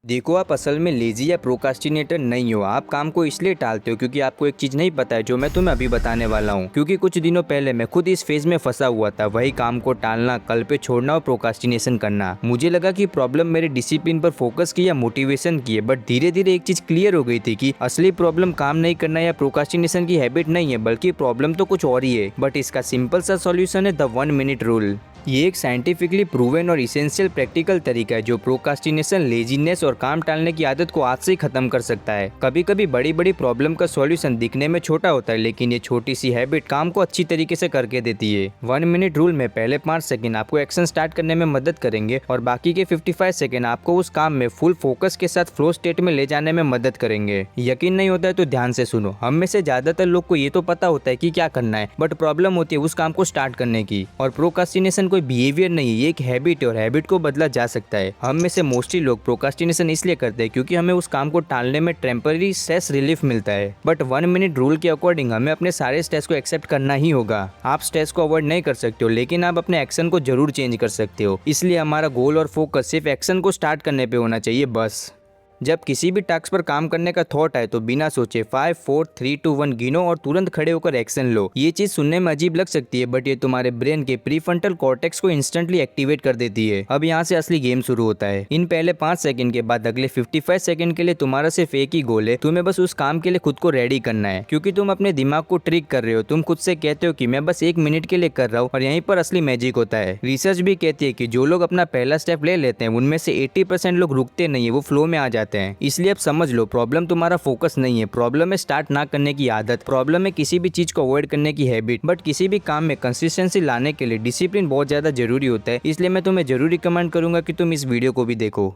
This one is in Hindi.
देखो, आप असल में लेजी या प्रोकास्टिनेटर नहीं हो। आप काम को इसलिए टालते हो क्योंकि आपको एक चीज नहीं पता है जो मैं तुम्हें अभी बताने वाला हूँ। क्योंकि कुछ दिनों पहले मैं खुद इस फेज में फंसा हुआ था, वही काम को टालना, कल पे छोड़ना और प्रोकास्टिनेशन करना। मुझे लगा कि प्रॉब्लम मेरे डिसिप्लिन पर फोकस की या मोटिवेशन की है, बट धीरे धीरे एक चीज क्लियर हो गई थी कि असली प्रॉब्लम काम नहीं करना या प्रोकास्टिनेशन की हैबिट नहीं है, बल्कि प्रॉब्लम तो कुछ और ही है। बट इसका सिंपल सा सॉल्यूशन है द 1 मिनट रूल। ये एक साइंटिफिकली प्रूवन और इसेंशियल प्रैक्टिकल तरीका है जो प्रोकास्टिनेशन, लेजीनेस और काम टालने की आदत को आज से ही खत्म कर सकता है। कभी कभी बड़ी बड़ी प्रॉब्लम का सॉल्यूशन दिखने में छोटा होता है, लेकिन ये छोटी सी हैबिट काम को अच्छी तरीके से करके देती है। 1 मिनट रूल में पहले 5 सेकंड आपको एक्शन स्टार्ट करने में मदद करेंगे और बाकी के 55 सेकंड आपको उस काम में फुल फोकस के साथ फ्लो स्टेट में ले जाने में मदद करेंगे। यकीन नहीं होता है तो ध्यान से सुनो। हम में से ज्यादातर लोग को ये तो पता होता है कि क्या करना है, बट प्रॉब्लम होती है उस काम को स्टार्ट करने की। और प्रोकास्टिनेशन कोई बिहेवियर नहीं है, ये एक हैबिट है और हैबिट को बदला जा सकता है। हम में से मोस्टली लोग प्रोकास्टिनेशन इसलिए करते हैं क्योंकि हमें उस काम को टालने में टेम्पररी स्ट्रेस रिलीफ मिलता है। बट 1 मिनट रूल के अकॉर्डिंग हमें अपने सारे स्ट्रेस को एक्सेप्ट करना ही होगा। आप स्ट्रेस को अवॉइड नहीं कर सकते हो, लेकिन आप अपने एक्शन को जरूर चेंज कर सकते हो। इसलिए हमारा गोल और फोकस सिर्फ एक्शन को स्टार्ट करने पे होना चाहिए बस। जब किसी भी टास्क पर काम करने का थॉट आए तो बिना सोचे 5 4 3 2 1 गिनो और तुरंत खड़े होकर एक्शन लो। ये चीज सुनने में अजीब लग सकती है, बट ये तुम्हारे ब्रेन के प्रीफ्रंटल कॉर्टेक्स को इंस्टेंटली एक्टिवेट कर देती है। अब यहाँ से असली गेम शुरू होता है। इन पहले 5 सेकंड के बाद अगले 55 सेकंड के लिए तुम्हारा सिर्फ एक ही गोल है, तुम्हें बस उस काम के लिए खुद को रेडी करना है। क्योंकि तुम अपने दिमाग को ट्रिक कर रहे हो। तुम खुद से कहते हो कि मैं बस 1 मिनट के लिए कर रहा हूँ, और यहीं पर असली मैजिक होता है। रिसर्च भी कहती है कि जो लोग अपना पहला स्टेप ले लेते हैं उनमें से 80% लोग रुकते नहीं है, वो फ्लो में आ जाते हैं। इसलिए अब समझ लो, प्रॉब्लम तुम्हारा फोकस नहीं है, प्रॉब्लम है स्टार्ट ना करने की आदत, प्रॉब्लम है किसी भी चीज को अवॉइड करने की हैबिट। बट किसी भी काम में कंसिस्टेंसी लाने के लिए डिसिप्लिन बहुत ज्यादा जरूरी होता है। इसलिए मैं तुम्हें जरूर रिकमेंड करूंगा कि तुम इस वीडियो को भी देखो।